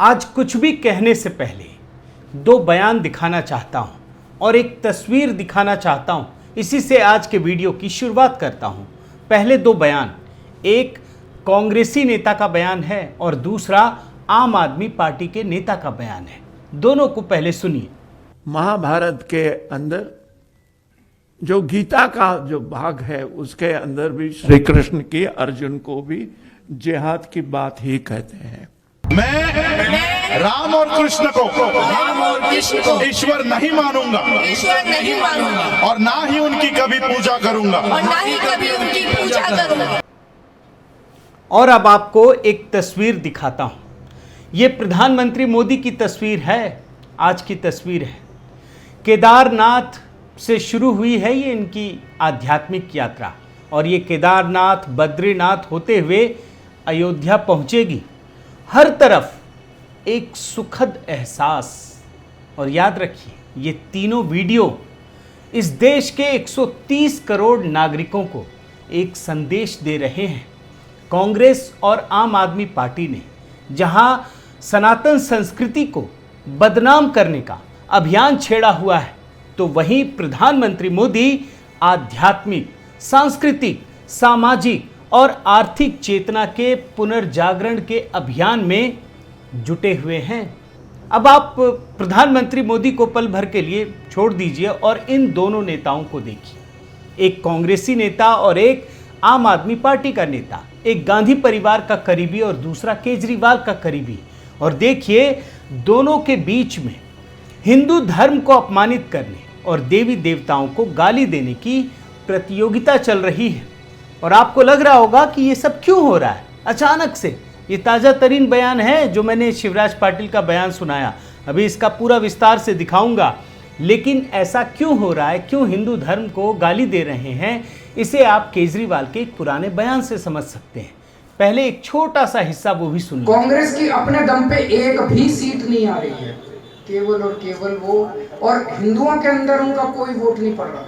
आज कुछ भी कहने से पहले दो बयान दिखाना चाहता हूं और एक तस्वीर दिखाना चाहता हूं। इसी से आज के वीडियो की शुरुआत करता हूं। पहले दो बयान, एक कांग्रेसी नेता का बयान है और दूसरा आम आदमी पार्टी के नेता का बयान है। दोनों को पहले सुनिए। महाभारत के अंदर जो गीता का जो भाग है उसके अंदर भी श्री कृष्ण की अर्जुन को भी जिहाद की बात ही कहते हैं। मैं राम और कृष्ण को ईश्वर नहीं मानूंगा और ना ही उनकी कभी पूजा करूंगा और अब आपको एक तस्वीर दिखाता हूं। ये प्रधानमंत्री मोदी की तस्वीर है, आज की तस्वीर है। केदारनाथ से शुरू हुई है ये इनकी आध्यात्मिक यात्रा और ये केदारनाथ बद्रीनाथ होते हुए अयोध्या पहुंचेगी। हर तरफ एक सुखद एहसास। और याद रखिए, ये तीनों वीडियो इस देश के 130 करोड़ नागरिकों को एक संदेश दे रहे हैं। कांग्रेस और आम आदमी पार्टी ने जहां सनातन संस्कृति को बदनाम करने का अभियान छेड़ा हुआ है, तो वहीं प्रधानमंत्री मोदी आध्यात्मिक, सांस्कृतिक, सामाजिक और आर्थिक चेतना के पुनर्जागरण के अभियान में जुटे हुए हैं। अब आप प्रधानमंत्री मोदी को पल भर के लिए छोड़ दीजिए और इन दोनों नेताओं को देखिए। एक कांग्रेसी नेता और एक आम आदमी पार्टी का नेता, एक गांधी परिवार का करीबी और दूसरा केजरीवाल का करीबी। और देखिए, दोनों के बीच में हिंदू धर्म को अपमानित करने और देवी देवताओं को गाली देने की प्रतियोगिता चल रही है। और आपको लग रहा होगा कि ये सब क्यों हो रहा है अचानक से। ये ताज़ा तरीन बयान है जो मैंने शिवराज पाटिल का बयान सुनाया, अभी इसका पूरा विस्तार से दिखाऊंगा। लेकिन ऐसा क्यों हो रहा है, क्यों हिंदू धर्म को गाली दे रहे हैं, इसे आप केजरीवाल के एक पुराने बयान से समझ सकते हैं। पहले एक छोटा सा हिस्सा वो भी सुनिए। कांग्रेस की अपने दम पे एक भी सीट नहीं आ रही है, केवल और केवल वो, और हिंदुओं के अंदर उनका कोई वोट नहीं पड़ रहा,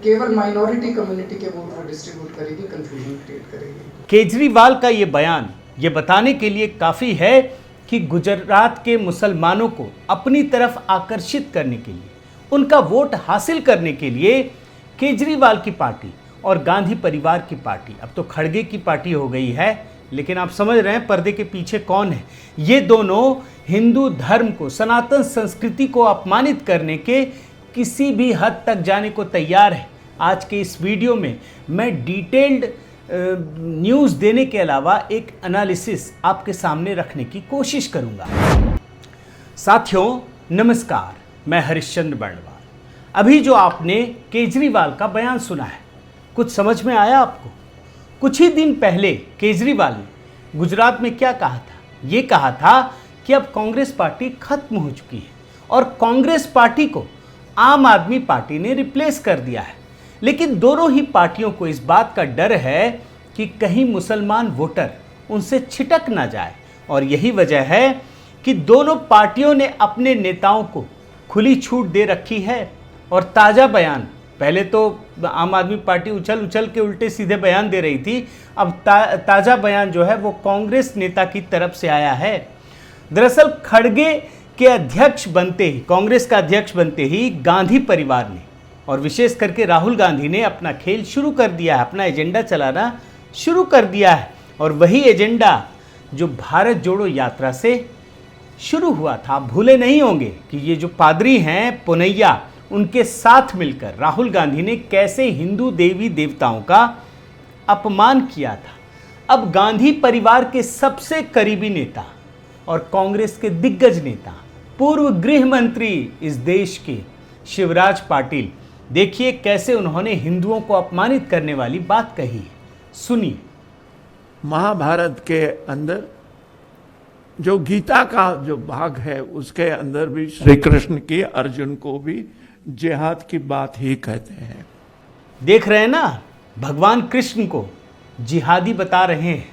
केवल माइनॉरिटी कम्युनिटी के वोट वो डिस्ट्रीब्यूट करेगी, कंफ्यूजन क्रिएट करेगी। केजरीवाल का ये बयान ये बताने के लिए काफ़ी है कि गुजरात के मुसलमानों को अपनी तरफ आकर्षित करने के लिए, उनका वोट हासिल करने के लिए केजरीवाल की पार्टी और गांधी परिवार की पार्टी, अब तो खड़गे की पार्टी हो गई है, लेकिन आप समझ रहे हैं पर्दे के पीछे कौन है। ये दोनों हिंदू धर्म को, सनातन संस्कृति को अपमानित करने के किसी भी हद तक जाने को तैयार है। आज के इस वीडियो में मैं डिटेल्ड न्यूज़ देने के अलावा एक एनालिसिस आपके सामने रखने की कोशिश करूंगा। साथियों नमस्कार, मैं हरिश्चंद्र बर्णवाल। अभी जो आपने केजरीवाल का बयान सुना है, कुछ समझ में आया आपको? कुछ ही दिन पहले केजरीवाल ने गुजरात में क्या कहा था? ये कहा था कि अब कांग्रेस पार्टी खत्म हो चुकी है और कांग्रेस पार्टी को आम आदमी पार्टी ने रिप्लेस कर दिया है। लेकिन दोनों ही पार्टियों को इस बात का डर है कि कहीं मुसलमान वोटर उनसे छिटक ना जाए, और यही वजह है कि दोनों पार्टियों ने अपने नेताओं को खुली छूट दे रखी है। और ताज़ा बयान, पहले तो आम आदमी पार्टी उछल उछल के उल्टे सीधे बयान दे रही थी, अब ताज़ा बयान जो है वो कांग्रेस नेता की तरफ से आया है। दरअसल खड़गे के अध्यक्ष बनते ही, कांग्रेस का अध्यक्ष बनते ही गांधी परिवार ने और विशेष करके राहुल गांधी ने अपना खेल शुरू कर दिया है, अपना एजेंडा चलाना शुरू कर दिया है। और वही एजेंडा जो भारत जोड़ो यात्रा से शुरू हुआ था। आप भूले नहीं होंगे कि ये जो पादरी हैं पुनैया, उनके साथ मिलकर राहुल गांधी ने कैसे हिंदू देवी देवताओं का अपमान किया था। अब गांधी परिवार के सबसे करीबी नेता और कांग्रेस के दिग्गज नेता, पूर्व गृह मंत्री इस देश के शिवराज पाटिल, देखिए कैसे उन्होंने हिंदुओं को अपमानित करने वाली बात कही है। सुनिए। महाभारत के अंदर जो गीता का जो भाग है उसके अंदर भी श्री कृष्ण की अर्जुन को भी जिहाद की बात ही कहते हैं। देख रहे हैं ना, भगवान कृष्ण को जिहादी बता रहे हैं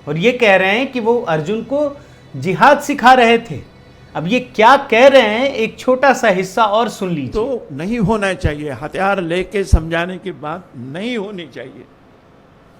और ये कह रहे हैं कि वो अर्जुन को जिहाद सिखा रहे थे। अब ये क्या कह रहे हैं, एक छोटा सा हिस्सा और सुन लीजिए। तो नहीं होना चाहिए, हथियार लेके समझाने की बात नहीं होनी चाहिए।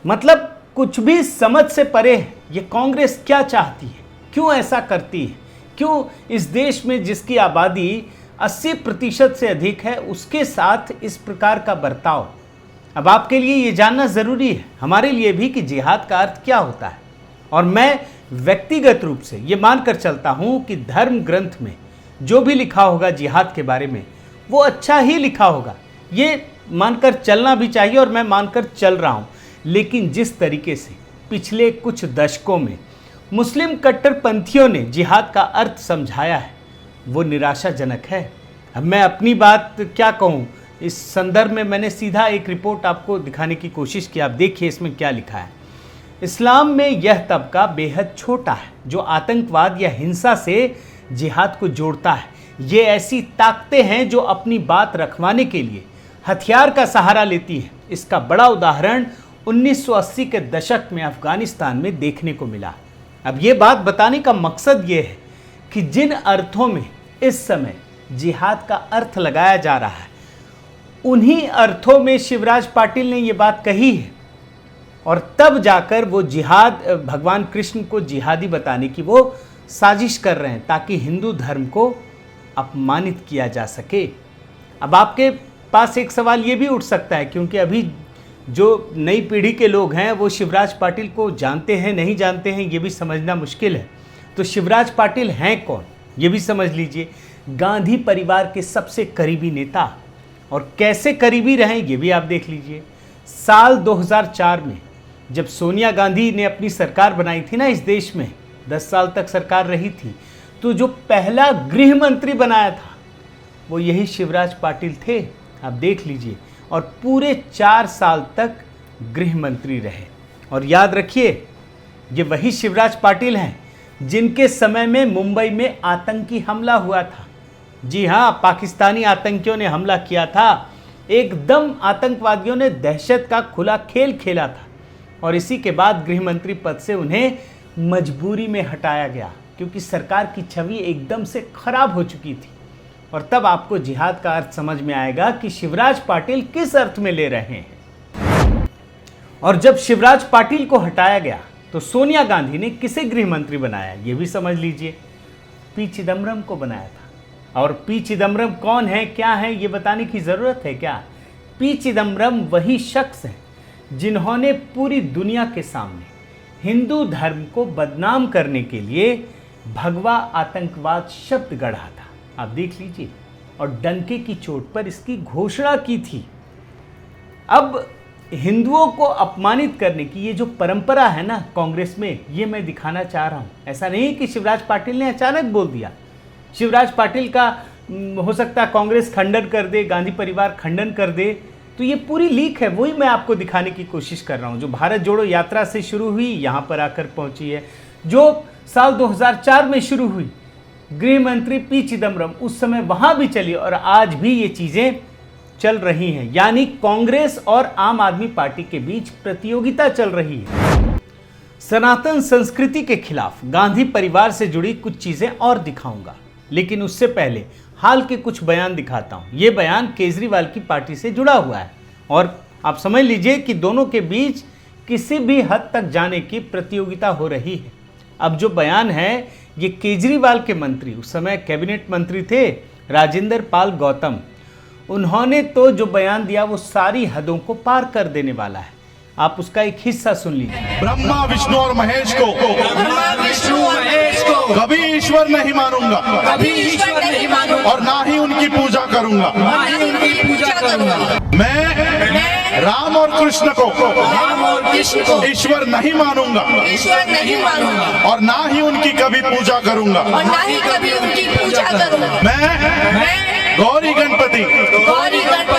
मतलब कुछ भी समझ से परे है ये कांग्रेस क्या चाहती है। क्यों ऐसा करती है? क्यों इस देश में जिसकी आबादी 80% से अधिक है उसके साथ इस प्रकार का बर्ताव? अब आपके लिए ये जानना ज़रूरी है, हमारे लिए भी, कि जिहाद का अर्थ क्या होता है। और मैं व्यक्तिगत रूप से ये मानकर चलता हूँ कि धर्म ग्रंथ में जो भी लिखा होगा जिहाद के बारे में वो अच्छा ही लिखा होगा, ये मानकर चलना भी चाहिए और मैं मानकर चल रहा हूँ। लेकिन जिस तरीके से पिछले कुछ दशकों में मुस्लिम कट्टरपंथियों ने जिहाद का अर्थ समझाया है वो निराशाजनक है। अब मैं अपनी बात क्या कहूँ, इस संदर्भ में मैंने सीधा एक रिपोर्ट आपको दिखाने की कोशिश की। आप देखिए इसमें क्या लिखा है। इस्लाम में यह तबका बेहद छोटा है जो आतंकवाद या हिंसा से जिहाद को जोड़ता है। ये ऐसी ताकतें हैं जो अपनी बात रखवाने के लिए हथियार का सहारा लेती हैं। इसका बड़ा उदाहरण 1980 के दशक में अफगानिस्तान में देखने को मिला। अब ये बात बताने का मकसद ये है कि जिन अर्थों में इस समय जिहाद का अर्थ लगाया जा रहा है उन्हीं अर्थों में शिवराज पाटिल ने ये बात कही है, और तब जाकर वो जिहाद, भगवान कृष्ण को जिहादी बताने की वो साजिश कर रहे हैं ताकि हिंदू धर्म को अपमानित किया जा सके। अब आपके पास एक सवाल ये भी उठ सकता है, क्योंकि अभी जो नई पीढ़ी के लोग हैं वो शिवराज पाटिल को जानते हैं नहीं जानते हैं ये भी समझना मुश्किल है। तो शिवराज पाटिल हैं कौन ये भी समझ लीजिए। गांधी परिवार के सबसे करीबी नेता, और कैसे करीबी रहे ये भी आप देख लीजिए। साल 2004 में जब सोनिया गांधी ने अपनी सरकार बनाई थी ना, इस देश में 10 साल तक सरकार रही थी, तो जो पहला गृह मंत्री बनाया था वो यही शिवराज पाटिल थे। आप देख लीजिए, और पूरे 4 साल तक गृह मंत्री रहे। और याद रखिए ये वही शिवराज पाटिल हैं जिनके समय में मुंबई में आतंकी हमला हुआ था। जी हाँ, पाकिस्तानी आतंकियों ने हमला किया था। एकदम आतंकवादियों ने दहशत का खुला खेल खेला था, और इसी के बाद गृह मंत्री पद से उन्हें मजबूरी में हटाया गया क्योंकि सरकार की छवि एकदम से खराब हो चुकी थी। और तब आपको जिहाद का अर्थ समझ में आएगा कि शिवराज पाटिल किस अर्थ में ले रहे हैं। और जब शिवराज पाटिल को हटाया गया तो सोनिया गांधी ने किसे गृह मंत्री बनाया ये भी समझ लीजिए। पी चिदम्बरम को बनाया था। और पी चिदम्बरम कौन है, क्या है, ये बताने की ज़रूरत है क्या? पी चिदम्बरम वही शख्स हैं जिन्होंने पूरी दुनिया के सामने हिंदू धर्म को बदनाम करने के लिए भगवा आतंकवाद शब्द गढ़ा था। आप देख लीजिए, और डंके की चोट पर इसकी घोषणा की थी। अब हिंदुओं को अपमानित करने की ये जो परंपरा है ना कांग्रेस में, ये मैं दिखाना चाह रहा हूँ। ऐसा नहीं कि शिवराज पाटिल ने अचानक बोल दिया। शिवराज पाटिल का हो सकता है कांग्रेस खंडन कर दे, गांधी परिवार खंडन कर दे, तो ये पूरी लीक है। वही मैं आपको दिखाने की कोशिश कर रहा हूँ। जो भारत जोड़ो यात्रा से शुरू हुई यहाँ पर आकर पहुँची है, जो साल 2004 में शुरू हुई, गृह मंत्री पी चिदम्बरम उस समय वहाँ भी चली, और आज भी ये चीज़ें चल रही हैं। यानी कांग्रेस और आम आदमी पार्टी के बीच प्रतियोगिता चल रही है। सनातन संस्कृति के खिलाफ गांधी परिवार से जुड़ी कुछ चीज़ें और दिखाऊंगा, लेकिन उससे पहले हाल के कुछ बयान दिखाता हूं। ये बयान केजरीवाल की पार्टी से जुड़ा हुआ है, और आप समझ लीजिए कि दोनों के बीच किसी भी हद तक जाने की प्रतियोगिता हो रही है। अब जो बयान है ये केजरीवाल के मंत्री, उस समय कैबिनेट मंत्री थे राजेंद्र पाल गौतम, उन्होंने तो जो बयान दिया वो सारी हदों को पार कर देने वाला है। आप उसका एक हिस्सा सुन लीजिए। ब्रह्मा विष्णु और महेश को कभी ईश्वर नहीं मानूंगा, और ना ही उनकी पूजा करूंगा। मैं राम और कृष्ण को ईश्वर नहीं मानूंगा, और ना ही उनकी कभी पूजा करूंगा। मैं गौरी गणपति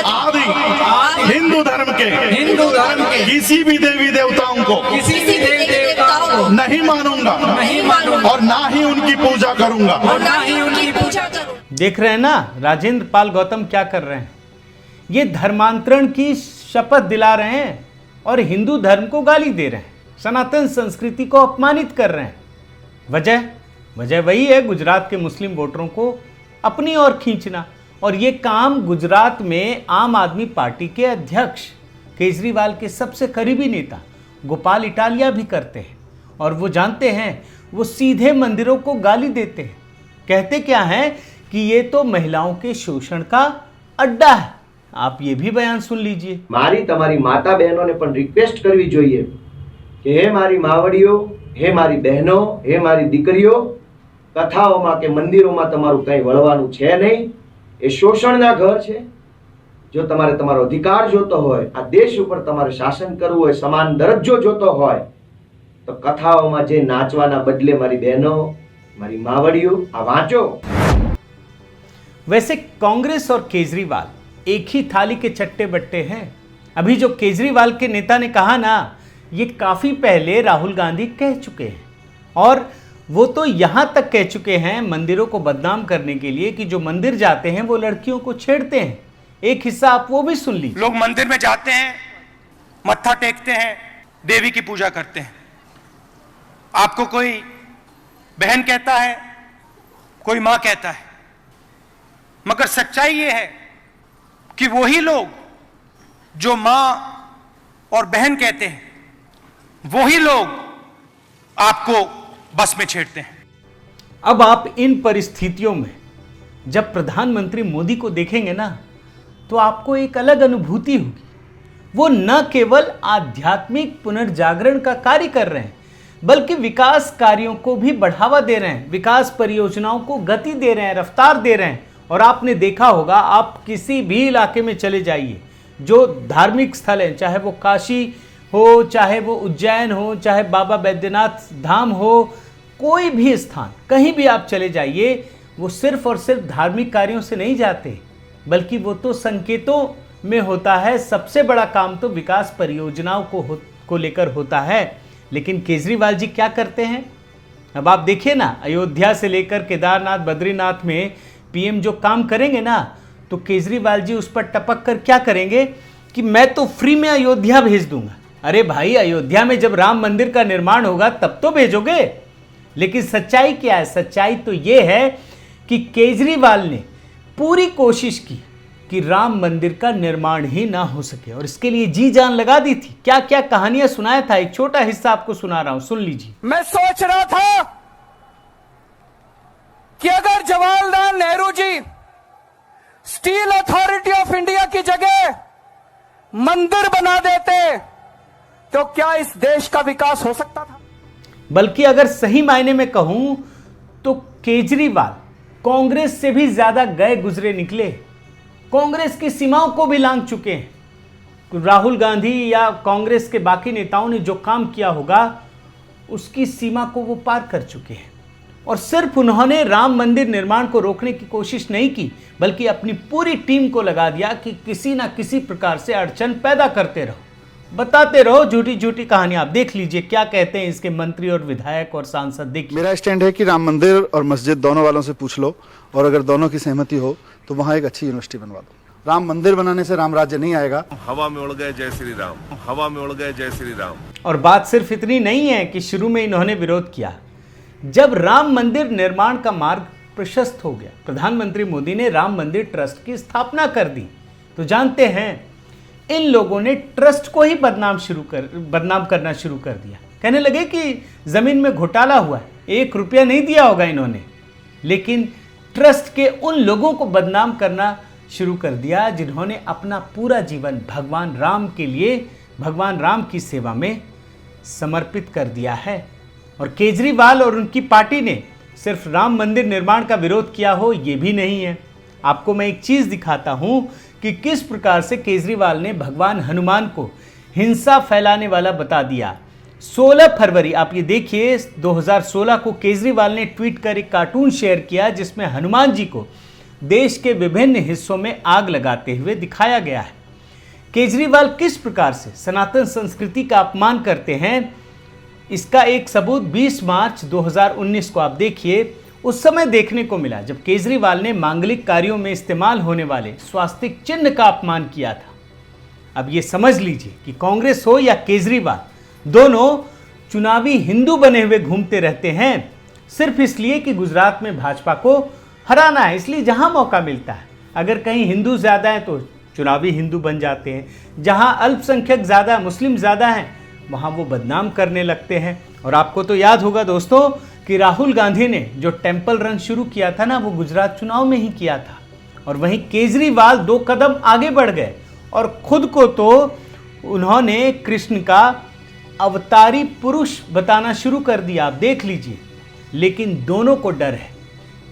आदि हिंदू धर्म के किसी भी देवी देवताओं को नहीं मानूंगा, और ना ही उनकी पूजा करूंगा। देख रहे हैं ना राजेंद्र पाल गौतम क्या कर रहे हैं? ये धर्मांतरण की शपथ दिला रहे हैं और हिंदू धर्म को गाली दे रहे हैं, सनातन संस्कृति को अपमानित कर रहे हैं। वजह वही है, गुजरात के मुस्लिम वोटरों को अपनी ओर खींचना। और ये काम गुजरात में आम आदमी पार्टी के अध्यक्ष केजरीवाल के सबसे करीबी नेता गोपाल इटालिया भी करते हैं, और वो जानते हैं वो सीधे मंदिरों को गाली देते हैं। कहते क्या हैं कि ये तो महिलाओं के शोषण का अड्डा है। आप ये भी बयान सुन लीजिए। मारी तमारी माता बहनों ने पण रिक्वेस्ट करवी जोईए कि हे मारी मावड़ीओ, हे मारी बहनों, हे मारी दीकरीओ, कथाओं के मंदिरों में तमारू कई वळवानुं छे नहीं। ए शोषणना घर छे। जो तमारे तमारो अधिकार जोतो होय, आ देश उपर तमारे शासन करवुं होय, समान दरज्जो जोतो होय, तो कथाओं में जे नाचवाना बदले मारी बहनों, मारी मावड़ीओ आ वांचो। वैसे कांग्रेस और केजरीवाल एक ही थाली के चट्टे बट्टे हैं। अभी जो केजरीवाल के नेता ने कहा ना, ये काफी पहले राहुल गांधी कह चुके हैं, और वो तो यहां तक कह चुके हैं मंदिरों को बदनाम करने के लिए कि जो मंदिर जाते हैं वो लड़कियों को छेड़ते हैं। एक हिस्सा आप वो भी सुन लीजिए। लोग मंदिर में जाते हैं, मत्था टेकते हैं, देवी की पूजा करते हैं। आपको कोई बहन कहता है, कोई मां कहता है, मगर सच्चाई यह है कि वही लोग जो मां और बहन कहते हैं, वही लोग आपको बस में छेड़ते हैं। अब आप इन परिस्थितियों में जब प्रधानमंत्री मोदी को देखेंगे ना, तो आपको एक अलग अनुभूति होगी। वो न केवल आध्यात्मिक पुनर्जागरण का कार्य कर रहे हैं, बल्कि विकास कार्यों को भी बढ़ावा दे रहे हैं, विकास परियोजनाओं को गति दे रहे हैं, रफ्तार दे रहे हैं। और आपने देखा होगा, आप किसी भी इलाके में चले जाइए, जो धार्मिक स्थल हैं, चाहे वो काशी हो, चाहे वो उज्जैन हो, चाहे बाबा बैद्यनाथ धाम हो, कोई भी स्थान, कहीं भी आप चले जाइए, वो सिर्फ और सिर्फ धार्मिक कार्यों से नहीं जाते, बल्कि वो तो संकेतों में होता है। सबसे बड़ा काम तो विकास परियोजनाओं को लेकर होता है। लेकिन केजरीवाल जी क्या करते हैं? अब आप देखिए ना, अयोध्या से लेकर केदारनाथ, बद्रीनाथ में पीएम जो काम करेंगे ना, तो केजरीवाल जी उस पर टपक कर क्या करेंगे कि मैं तो फ्री में अयोध्या भेज दूंगा। अरे भाई, अयोध्या में जब राम मंदिर का निर्माण होगा तब तो भेजोगे। लेकिन सच्चाई क्या है? सच्चाई तो ये है कि केजरीवाल ने पूरी कोशिश की कि राम मंदिर का निर्माण ही ना हो सके, और इसके लिए जी जान लगा दी थी। क्या क्या कहानियां सुनाया था, एक छोटा हिस्सा आपको सुना रहा हूं, सुन लीजिए। मैं सोच रहा था कि अगर Jawaharlal Nehru ji steel authority of India की जगह मंदिर बना देते तो क्या इस देश का विकास हो सकता था? बल्कि अगर सही मायने में कहूं तो केजरीवाल कांग्रेस से भी ज्यादा गए गुजरे निकले। कांग्रेस की सीमाओं को भी लांघ चुके हैं। राहुल गांधी या कांग्रेस के बाकी नेताओं ने जो काम किया होगा, उसकी सीमा को वो पार कर चुके हैं। और सिर्फ उन्होंने राम मंदिर निर्माण को रोकने की कोशिश नहीं की, बल्कि अपनी पूरी टीम को लगा दिया कि किसी ना किसी प्रकार से अड़चन पैदा करते रहो, बताते रहो झूठी झूठी कहानियां। आप देख लीजिए क्या कहते हैं इसके मंत्री और विधायक और सांसद। देखिए, मेरा स्टैंड है कि राम मंदिर और मस्जिद दोनों वालों से पूछ लो, और अगर दोनों की सहमति हो तो वहां एक अच्छी यूनिवर्सिटी बनवा दो। राम मंदिर बनाने से राम राज्य नहीं आएगा। हवा में उड़ गए जय श्री राम, हवा में उड़ गए जय श्री राम। और बात सिर्फ इतनी नहीं है कि शुरू में इन्होंने विरोध किया। जब राम मंदिर निर्माण का मार्ग प्रशस्त हो गया, प्रधानमंत्री मोदी ने राम मंदिर ट्रस्ट की स्थापना कर दी, तो जानते हैं इन लोगों ने ट्रस्ट को ही बदनाम करना शुरू कर दिया। कहने लगे कि जमीन में घोटाला हुआ है, 1 रुपया नहीं दिया होगा इन्होंने। लेकिन ट्रस्ट के उन लोगों को बदनाम करना शुरू कर दिया जिन्होंने अपना पूरा जीवन भगवान राम के लिए, भगवान राम की सेवा में समर्पित कर दिया है। और केजरीवाल और उनकी पार्टी ने सिर्फ राम मंदिर निर्माण का विरोध किया हो, ये भी नहीं है। आपको मैं एक चीज दिखाता हूं कि किस प्रकार से केजरीवाल ने भगवान हनुमान को हिंसा फैलाने वाला बता दिया। 16 फरवरी, आप ये देखिए, 2016 को केजरीवाल ने ट्वीट कर एक कार्टून शेयर किया जिसमें हनुमान जी को देश के विभिन्न हिस्सों में आग लगाते हुए दिखाया गया है। केजरीवाल किस प्रकार से सनातन संस्कृति का अपमान करते हैं, इसका एक सबूत 20 मार्च 2019 को आप देखिए। उस समय देखने को मिला जब केजरीवाल ने मांगलिक कार्यों में इस्तेमाल होने वाले स्वास्तिक चिन्ह का अपमान किया था। अब ये समझ लीजिए कि कांग्रेस हो या केजरीवाल, दोनों चुनावी हिंदू बने हुए घूमते रहते हैं, सिर्फ इसलिए कि गुजरात में भाजपा को हराना है। इसलिए जहां मौका मिलता है, अगर कहीं हिंदू ज्यादा है तो चुनावी हिंदू बन जाते हैं, जहां अल्पसंख्यक ज्यादा, मुस्लिम ज्यादा हैं, वहां वो बदनाम करने लगते हैं। और आपको तो याद होगा दोस्तों कि राहुल गांधी ने जो टेम्पल रन शुरू किया था ना, वो गुजरात चुनाव में ही किया था, और वहीं केजरीवाल 2 कदम आगे बढ़ गए और खुद को तो उन्होंने कृष्ण का अवतारी पुरुष बताना शुरू कर दिया। आप देख लीजिए। लेकिन दोनों को डर है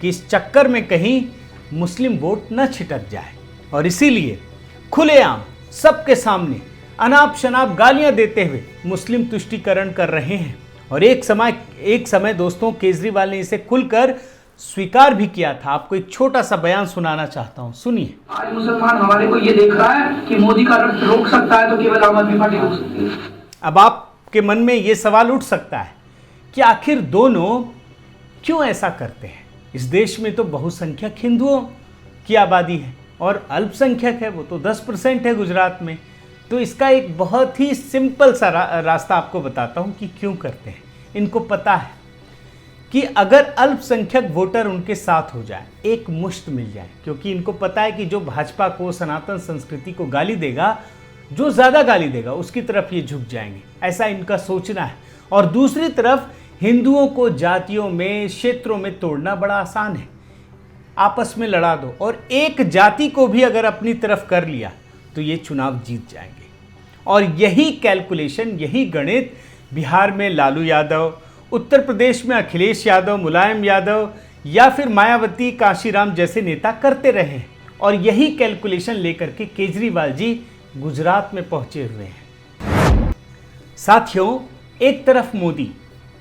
कि इस चक्कर में कहीं मुस्लिम वोट न छिटक जाए, और इसीलिए खुलेआम सबके सामने अनाप शनाप गालियां देते हुए मुस्लिम तुष्टीकरण कर रहे हैं। और एक समय दोस्तों केजरीवाल ने इसे खुलकर स्वीकार भी किया था। आपको एक छोटा सा बयान सुनाना चाहता हूं, सुनिए। आज मुसलमान हमारे को ये देख रहा है कि मोदी का रथ रोक सकता है तो केवल आम आदमी पार्टी रोक सकती है। अब आपके मन में ये सवाल उठ सकता है कि आखिर दोनों क्यों ऐसा करते हैं। इस देश में तो बहुसंख्यक हिंदुओं की आबादी है और अल्पसंख्यक है वो तो 10% है गुजरात में। तो इसका एक बहुत ही सिंपल सा रास्ता आपको बताता हूं कि क्यों करते हैं। इनको पता है कि अगर अल्पसंख्यक वोटर उनके साथ हो जाए, एक मुश्त मिल जाए, क्योंकि इनको पता है कि जो भाजपा को, सनातन संस्कृति को गाली देगा, जो ज़्यादा गाली देगा उसकी तरफ ये झुक जाएंगे, ऐसा इनका सोचना है। और दूसरी तरफ हिंदुओं को जातियों में, क्षेत्रों में तोड़ना बड़ा आसान है। आपस में लड़ा दो और एक जाति को भी अगर अपनी तरफ कर लिया तो ये चुनाव जीत जाएंगे। और यही कैलकुलेशन, यही गणित बिहार में लालू यादव, उत्तर प्रदेश में अखिलेश यादव, मुलायम यादव या फिर मायावती, काशीराम जैसे नेता करते रहे हैं। और यही कैलकुलेशन लेकर के केजरीवाल जी गुजरात में पहुंचे हुए हैं। साथियों, एक तरफ मोदी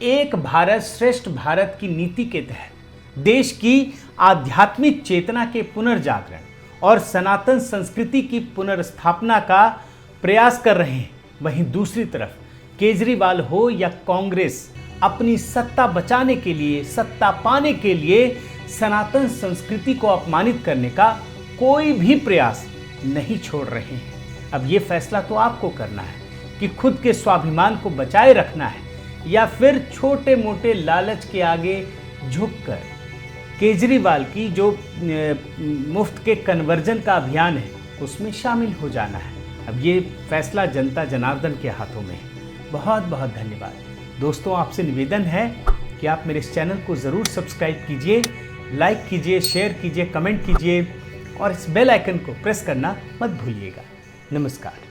एक भारत श्रेष्ठ भारत की नीति के तहत देश की आध्यात्मिक चेतना के पुनर्जागरण और सनातन संस्कृति की पुनर्स्थापना का प्रयास कर रहे हैं, वहीं दूसरी तरफ केजरीवाल हो या कांग्रेस अपनी सत्ता बचाने के लिए, सत्ता पाने के लिए सनातन संस्कृति को अपमानित करने का कोई भी प्रयास नहीं छोड़ रहे हैं। अब ये फैसला तो आपको करना है कि खुद के स्वाभिमान को बचाए रखना है या फिर छोटे मोटे लालच के आगे झुककर केजरीवाल की जो मुफ्त के कन्वर्जन का अभियान है उसमें शामिल हो जाना है। अब ये फैसला जनता जनार्दन के हाथों में है। बहुत बहुत धन्यवाद दोस्तों। आपसे निवेदन है कि आप मेरे इस चैनल को ज़रूर सब्सक्राइब कीजिए, लाइक कीजिए, शेयर कीजिए, कमेंट कीजिए और इस बेल आइकन को प्रेस करना मत भूलिएगा। नमस्कार।